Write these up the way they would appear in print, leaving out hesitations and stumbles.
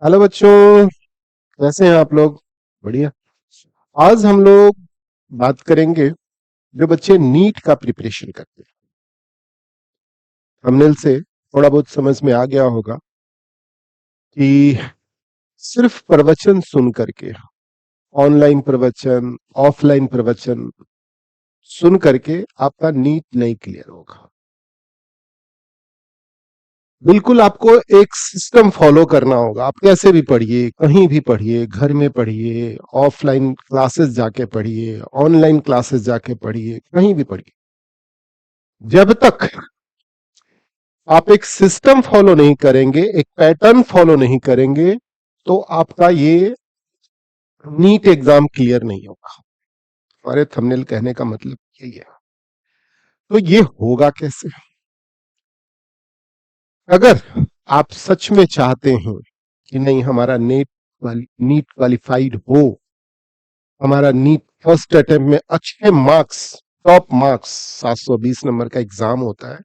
Hello बच्चों, कैसे हैं आप लोग? बढ़िया। आज हम लोग बात करेंगे जो बच्चे नीट का प्रिपरेशन करते हैं। थंबनेल से थोड़ा बहुत समझ में आ गया होगा कि सिर्फ प्रवचन सुन करके, ऑनलाइन प्रवचन, ऑफलाइन प्रवचन सुन करके आपका नीट नहीं क्लियर होगा। बिल्कुल आपको एक सिस्टम फॉलो करना होगा। आप कैसे भी पढ़िए, कहीं भी पढ़िए, घर में पढ़िए, ऑफलाइन क्लासेस जाके पढ़िए, ऑनलाइन क्लासेस जाके पढ़िए, कहीं भी पढ़िए। जब तक आप एक सिस्टम फॉलो नहीं करेंगे, एक पैटर्न फॉलो नहीं करेंगे, तो आपका ये नीट एग्जाम क्लियर नहीं होगा। हमारे थंबनेल कहने का मतलब यही है। तो ये होगा कैसे? अगर आप सच में चाहते हैं कि नहीं, हमारा नीट क्वालिफाइड हो, हमारा नीट फर्स्ट अटेम्प्ट में अच्छे मार्क्स, टॉप मार्क्स, 720 नंबर का एग्जाम होता है,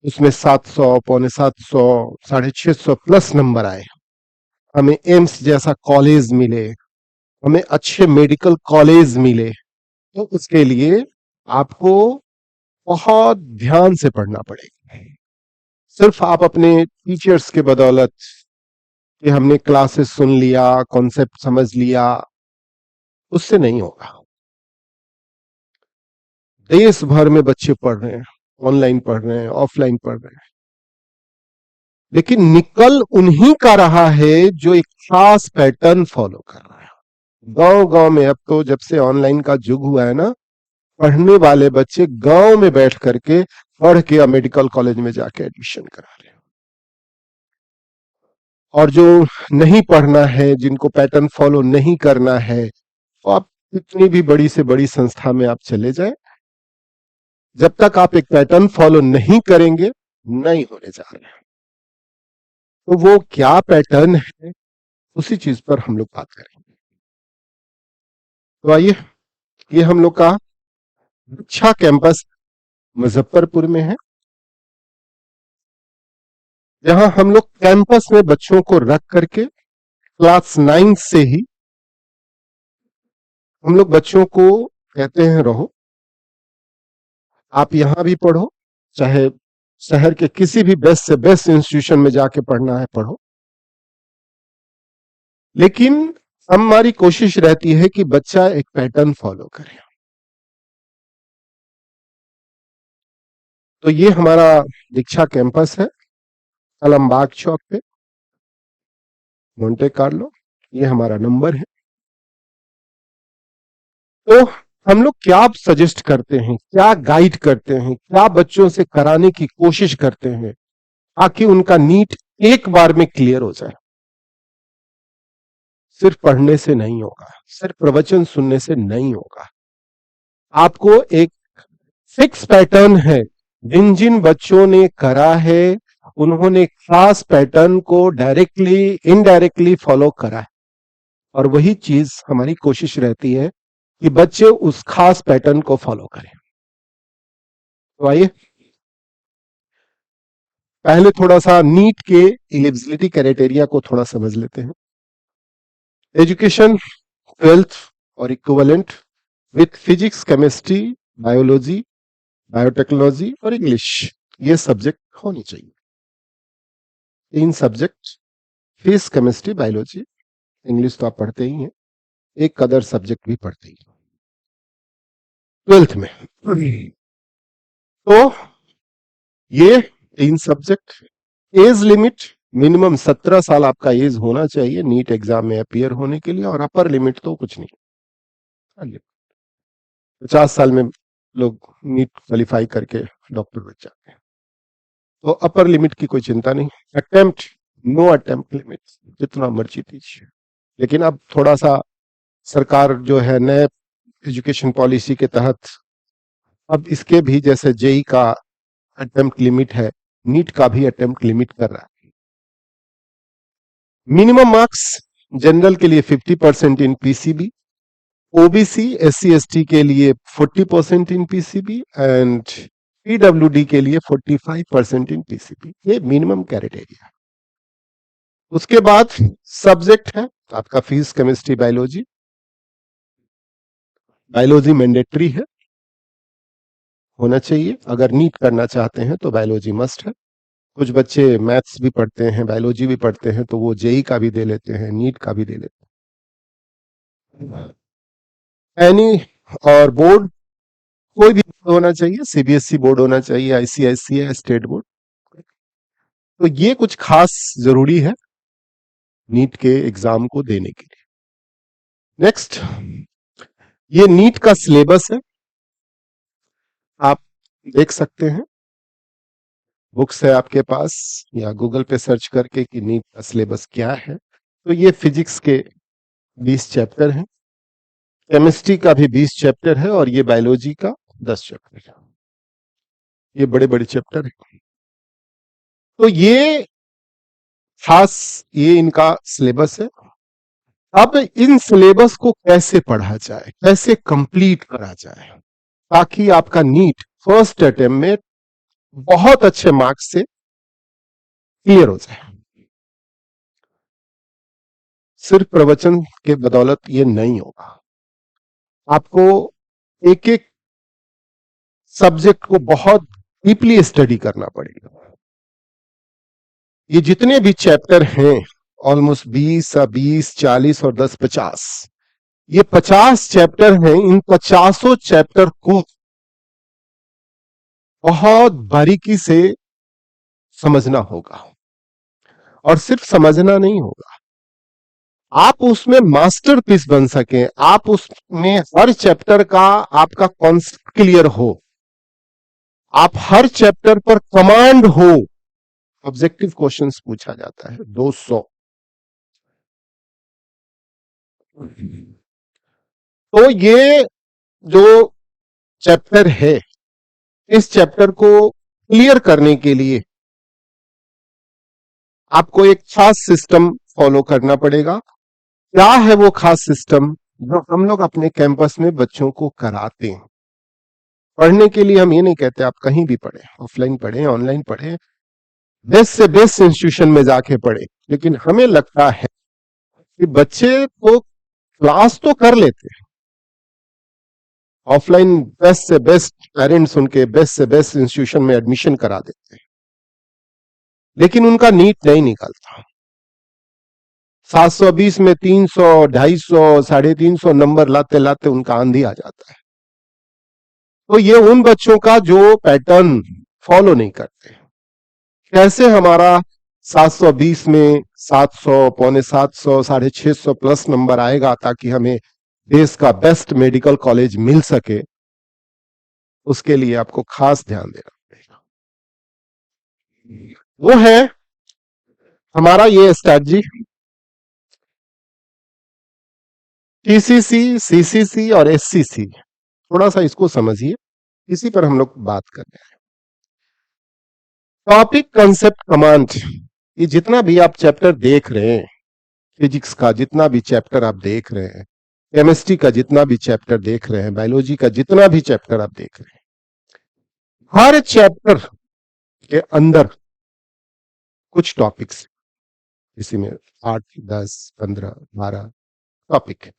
उसमें 700, पौने 700, 650 प्लस नंबर आए, हमें एम्स जैसा कॉलेज मिले, हमें अच्छे मेडिकल कॉलेज मिले, तो उसके लिए आपको बहुत ध्यान से पढ़ना पड़ेगा। सिर्फ आप अपने टीचर्स के बदौलत कि हमने क्लासेस सुन लिया, कॉन्सेप्ट समझ लिया, उससे नहीं होगा। देश भर में बच्चे पढ़ रहे हैं, ऑनलाइन पढ़ रहे हैं, ऑफलाइन पढ़ रहे हैं, लेकिन निकल उन्हीं का रहा है जो एक खास पैटर्न फॉलो कर रहा है। गांव गांव में अब तो जब से ऑनलाइन का युग हुआ है ना, पढ़ने वाले बच्चे गांव में बैठ करके पढ़ के मेडिकल कॉलेज में जाके एडमिशन करा रहे हैं। और जो नहीं पढ़ना है, जिनको पैटर्न फॉलो नहीं करना है, तो आप कितनी भी बड़ी से बड़ी संस्था में आप चले जाएं, जब तक आप एक पैटर्न फॉलो नहीं करेंगे, नहीं होने जा रहे हैं। तो वो क्या पैटर्न है, उसी चीज पर हम लोग बात करेंगे। तो आइए, ये हम लोग का अच्छा कैंपस मुजफ्फरपुर में है, जहां हम लोग कैंपस में बच्चों को रख करके क्लास 9 से ही हम लोग बच्चों को कहते हैं, रहो, आप यहां भी पढ़ो, चाहे शहर के किसी भी बेस्ट से बेस्ट इंस्टीट्यूशन में जाके पढ़ना है पढ़ो, लेकिन हमारी कोशिश रहती है कि बच्चा एक पैटर्न फॉलो करे। तो ये हमारा दीक्षा कैंपस है, अलमबाग चौक पे, मोंटे कार्लो। ये हमारा नंबर है। तो हम लोग क्या सजेस्ट करते हैं, क्या गाइड करते हैं, क्या बच्चों से कराने की कोशिश करते हैं ताकि उनका नीट एक बार में क्लियर हो जाए। सिर्फ पढ़ने से नहीं होगा, सिर्फ प्रवचन सुनने से नहीं होगा। आपको एक फिक्स पैटर्न है, जिन जिन बच्चों ने करा है उन्होंने खास पैटर्न को डायरेक्टली इनडायरेक्टली फॉलो करा है, और वही चीज हमारी कोशिश रहती है कि बच्चे उस खास पैटर्न को फॉलो करें। तो आइए पहले थोड़ा सा नीट के एलिजिबिलिटी क्राइटेरिया को थोड़ा समझ लेते हैं। एजुकेशन 12th और equivalent with physics, chemistry, biology, biotechnology और इंग्लिश, ये सब्जेक्ट होनी चाहिए। 3 subject, physics, chemistry, biology, English तो आप पढ़ते ही हैं, एक अदर सब्जेक्ट भी पढ़ते ही 12th में। तो ये 3 सब्जेक्ट, एज लिमिट मिनिमम 17 साल आपका एज होना चाहिए नीट एग्जाम में अपियर होने के लिए, और अपर लिमिट तो कुछ नहीं, 50 साल में लोग नीट क्वालिफाई करके डॉक्टर बन जाते हैं। तो अपर लिमिट की कोई चिंता नहीं। अटेम्प्ट, नो अटेम्प्ट लिमिट, जितना मर्जी दीजिए। लेकिन अब थोड़ा सा सरकार जो है नए एजुकेशन पॉलिसी के तहत, अब इसके भी जैसे जेई का अटेम्प्ट लिमिट है, नीट का भी अटेम्प्ट लिमिट कर रहा है। मिनिमम मार्क्स जनरल के लिए 50% इन पीसीबी, ओबीसी एससी एसटी के लिए 40% इन पीसीबी, एंड पीडब्ल्यूडी के लिए 45% इन पीसीबी। ये मिनिमम क्राइटेरिया। उसके बाद सब्जेक्ट है आपका physics, chemistry, biology. Biology mandatory है, होना चाहिए। अगर नीट करना चाहते हैं तो बायोलॉजी मस्ट है। कुछ बच्चे मैथ्स भी पढ़ते हैं, बायोलॉजी भी पढ़ते हैं, तो वो जेई का भी दे लेते हैं, नीट का भी दे लेते हैं। एनी और बोर्ड कोई भी होना चाहिए, सीबीएसई बोर्ड होना चाहिए, आईसीआईसीआई, स्टेट बोर्ड। तो ये कुछ खास जरूरी है नीट के एग्जाम को देने के लिए। नेक्स्ट, ये नीट का सिलेबस है, आप देख सकते हैं, बुक्स है आपके पास, या गूगल पे सर्च करके कि नीट का सिलेबस क्या है। तो ये फिजिक्स के 20 चैप्टर हैं, केमिस्ट्री का भी 20 चैप्टर है, और ये बायोलॉजी का 10 चैप्टर है। ये बड़े बड़े चैप्टर हैं। तो ये खास, ये इनका सिलेबस है। अब इन सिलेबस को कैसे पढ़ा जाए, कैसे कंप्लीट करा जाए, ताकि आपका नीट फर्स्ट अटेम्प्ट में बहुत अच्छे मार्क्स से क्लियर हो जाए। सिर्फ प्रवचन के बदौलत ये नहीं होगा, आपको एक एक सब्जेक्ट को बहुत डीपली स्टडी करना पड़ेगा। ये जितने भी चैप्टर हैं, ऑलमोस्ट 20, 20, 40 और 10, 50, ये 50 चैप्टर हैं। इन 50 चैप्टर को बहुत बारीकी से समझना होगा, और सिर्फ समझना नहीं होगा, आप उसमें मास्टरपीस बन सकें, आप उसमें हर चैप्टर का आपका कॉन्सेप्ट क्लियर हो, आप हर चैप्टर पर कमांड हो। ऑब्जेक्टिव क्वेश्चंस पूछा जाता है 200। तो ये जो चैप्टर है, इस चैप्टर को क्लियर करने के लिए आपको एक खास सिस्टम फॉलो करना पड़ेगा। क्या है वो खास सिस्टम जो हम लोग अपने कैंपस में बच्चों को कराते हैं? पढ़ने के लिए हम ये नहीं कहते आप कहीं भी पढ़े, ऑफलाइन पढ़े, ऑनलाइन पढ़े, बेस्ट से बेस्ट इंस्टीट्यूशन में जाके पढ़े, लेकिन हमें लगता है कि बच्चे तो क्लास तो कर लेते हैं, ऑफलाइन बेस्ट से बेस्ट पेरेंट्स उनके बेस्ट से बेस्ट इंस्टीट्यूशन में एडमिशन करा देते हैं, लेकिन उनका नीट नहीं निकलता। 720 में 300, 250, 350 नंबर लाते लाते उनका आंधी आ जाता है। तो ये उन बच्चों का जो पैटर्न फॉलो नहीं करते। कैसे हमारा 720 में 700, पौने 700, 650 प्लस नंबर आएगा ताकि हमें देश का बेस्ट मेडिकल कॉलेज मिल सके, उसके लिए आपको खास ध्यान देना पड़ेगा। वो है हमारा ये स्ट्रैटेजी, टीसीसी, सीसीसी और एससीसी। थोड़ा सा इसको समझिए, इसी पर हम लोग बात कर रहे हैं। टॉपिक, कंसेप्ट, कमांड, ये जितना भी आप चैप्टर देख रहे हैं, फिजिक्स का जितना भी चैप्टर आप देख रहे हैं, केमिस्ट्री का जितना भी चैप्टर देख रहे हैं, बायोलॉजी का जितना भी चैप्टर आप देख रहे हैं, हर चैप्टर के अंदर कुछ टॉपिक्स, इसी में 8, 10, 15, 12 टॉपिक है।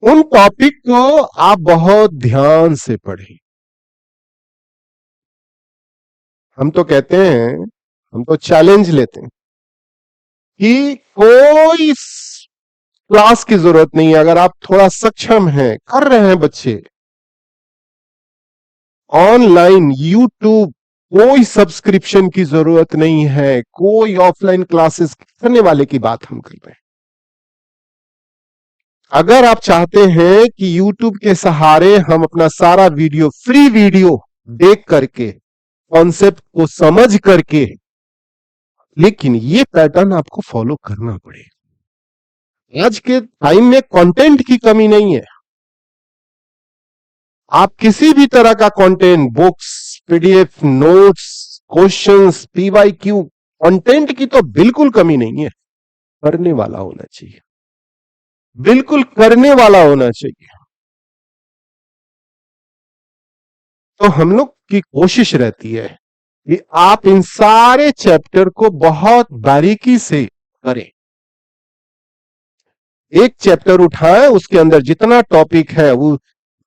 उन टॉपिक को आप बहुत ध्यान से पढ़ें। हम तो कहते हैं, हम तो चैलेंज लेते हैं कि कोई क्लास की जरूरत नहीं है, अगर आप थोड़ा सक्षम हैं, कर रहे हैं बच्चे ऑनलाइन यूट्यूब, कोई सब्सक्रिप्शन की जरूरत नहीं है, कोई ऑफलाइन क्लासेस करने वाले की बात हम कर रहे हैं। अगर आप चाहते हैं कि यूट्यूब के सहारे हम अपना सारा वीडियो, फ्री वीडियो देख करके, कॉन्सेप्ट को समझ करके, लेकिन ये पैटर्न आपको फॉलो करना पड़ेगा। आज के टाइम में कंटेंट की कमी नहीं है, आप किसी भी तरह का content, books, PDF, notes, questions, PYQ, content की तो बिल्कुल कमी नहीं है। करने वाला होना चाहिए, बिल्कुल करने वाला होना चाहिए। तो हम लोग की कोशिश रहती है कि आप इन सारे चैप्टर को बहुत बारीकी से करें। एक चैप्टर उठाएं, उसके अंदर जितना टॉपिक है वो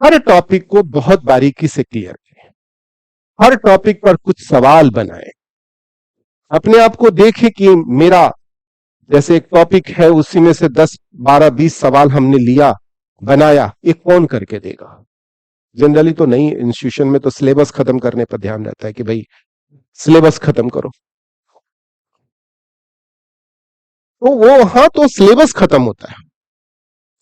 हर टॉपिक को बहुत बारीकी से क्लियर करें, हर टॉपिक पर कुछ सवाल बनाएं, अपने आप को देखें कि मेरा जैसे एक टॉपिक है उसी में से 10 12 20 सवाल हमने लिया बनाया, ये कौन करके देगा? जनरली तो नहीं, इंस्टीट्यूशन में तो सिलेबस खत्म करने पर ध्यान रहता है कि भाई सिलेबस खत्म करो, तो वो वहां तो सिलेबस खत्म होता है,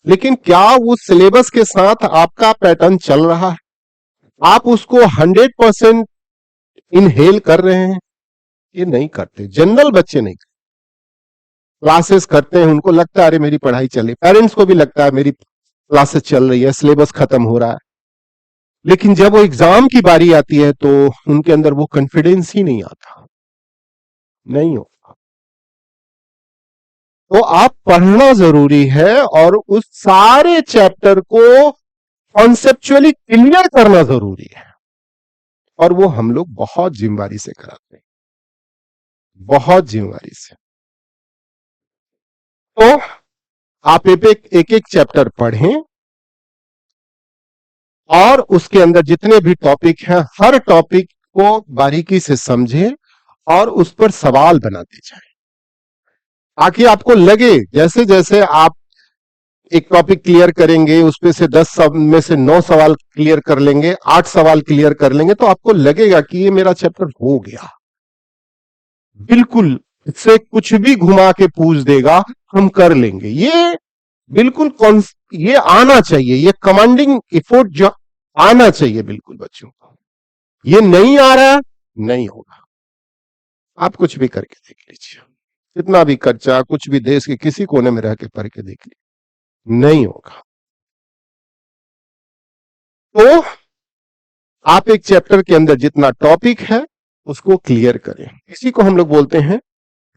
लेकिन क्या वो सिलेबस के साथ आपका पैटर्न चल रहा है? आप उसको 100% इनहेल कर रहे हैं? ये नहीं करते, जनरल बच्चे नहीं करते। क्लासेस करते हैं, उनको लगता है अरे मेरी पढ़ाई चल रही, पेरेंट्स को भी लगता है मेरी क्लासेस चल रही है, सिलेबस खत्म हो रहा है, लेकिन जब वो एग्जाम की बारी आती है तो उनके अंदर वो कॉन्फिडेंस ही नहीं आता, नहीं हो। तो आप पढ़ना जरूरी है और उस सारे चैप्टर को कॉन्सेप्चुअली क्लियर करना जरूरी है, और वो हम लोग बहुत जिम्मेवारी से कराते हैं, बहुत जिम्मेवारी से। तो आप एक एक चैप्टर पढ़ें और उसके अंदर जितने भी टॉपिक हैं हर टॉपिक को बारीकी से समझें और उस पर सवाल बनाते जाएं, ताकि आपको लगे जैसे जैसे आप एक टॉपिक क्लियर करेंगे, उसमें से 10 में से 9 सवाल क्लियर कर लेंगे, 8 सवाल क्लियर कर लेंगे, तो आपको लगेगा कि ये मेरा चैप्टर हो गया। बिल्कुल इससे कुछ भी घुमा के पूछ देगा हम कर लेंगे, ये बिल्कुल ये आना चाहिए, ये कमांडिंग एफर्ट जो आना चाहिए बिल्कुल बच्चों को। ये नहीं आ रहा, नहीं होगा। आप कुछ भी करके देख लीजिए, कितना भी खर्चा, कुछ भी देश के किसी कोने में रह के पढ़ के देख लीजिए, नहीं होगा। तो आप एक चैप्टर के अंदर जितना टॉपिक है उसको क्लियर करें, इसी को हम लोग बोलते हैं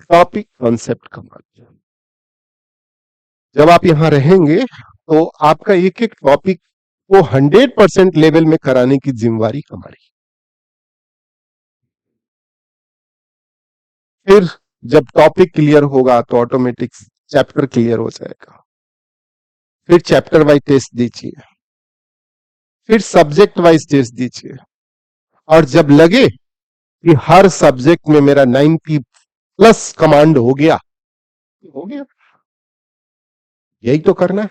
टॉपिक कॉन्सेप्ट कमांड। जब आप यहां रहेंगे तो आपका एक एक टॉपिक को 100% लेवल में कराने की जिम्मेवारी हमारी। फिर जब टॉपिक क्लियर होगा तो ऑटोमेटिक चैप्टर क्लियर हो जाएगा। फिर चैप्टर वाइज टेस्ट दीजिए, फिर सब्जेक्ट वाइज टेस्ट दीजिए, और जब लगे कि हर सब्जेक्ट में मेरा 90 प्लस कमांड हो गया, हो गया, यही तो करना है।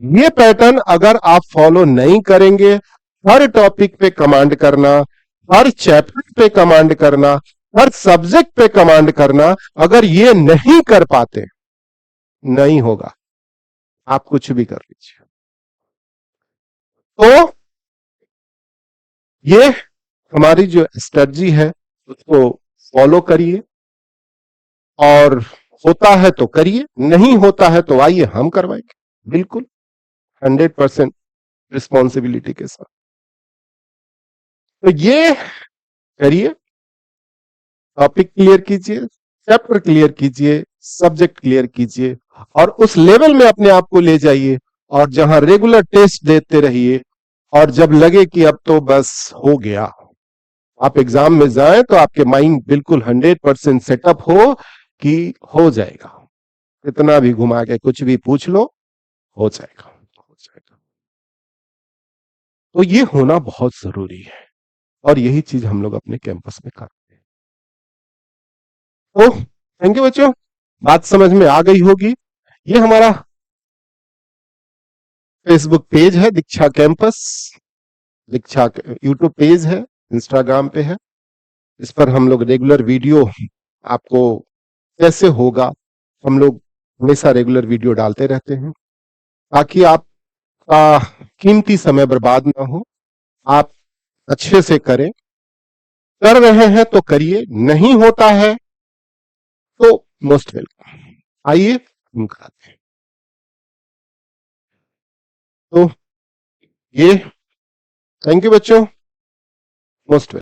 ये पैटर्न अगर आप फॉलो नहीं करेंगे, हर टॉपिक पे कमांड करना, हर चैप्टर पे कमांड करना, हर सब्जेक्ट पे कमांड करना, अगर ये नहीं कर पाते, नहीं होगा। आप कुछ भी कर लीजिए। तो ये हमारी जो स्ट्रेटजी है उसको फॉलो करिए, और होता है तो करिए, नहीं होता है तो आइए हम करवाएंगे, बिल्कुल 100% रिस्पॉन्सिबिलिटी के साथ। तो ये करिए, टॉपिक क्लियर कीजिए, चैप्टर क्लियर कीजिए, सब्जेक्ट क्लियर कीजिए, और उस लेवल में अपने आप को ले जाइए, और जहां रेगुलर टेस्ट देते रहिए, और जब लगे कि अब तो बस हो गया, आप एग्जाम में जाएं तो आपके माइंड बिल्कुल 100% सेटअप हो कि हो जाएगा, कितना भी घुमा के कुछ भी पूछ लो, हो जाएगा, हो जाएगा। तो ये होना बहुत जरूरी है, और यही चीज हम लोग अपने कैंपस में करते हैं। तो थैंक यू बच्चों, बात समझ में आ गई होगी। ये हमारा फेसबुक पेज है दीक्षा कैंपस, दीक्षा यूट्यूब पेज है, इंस्टाग्राम पे है, इस पर हम लोग रेगुलर वीडियो आपको कैसे होगा, हम लोग हमेशा रेगुलर वीडियो डालते रहते हैं, ताकि आपका कीमती समय बर्बाद ना हो, आप अच्छे से करें। कर रहे हैं तो करिए, नहीं होता है तो मोस्ट वेलकम, आइए हम कराते हैं। तो ये थैंक यू बच्चों, मोस्ट वेलकम।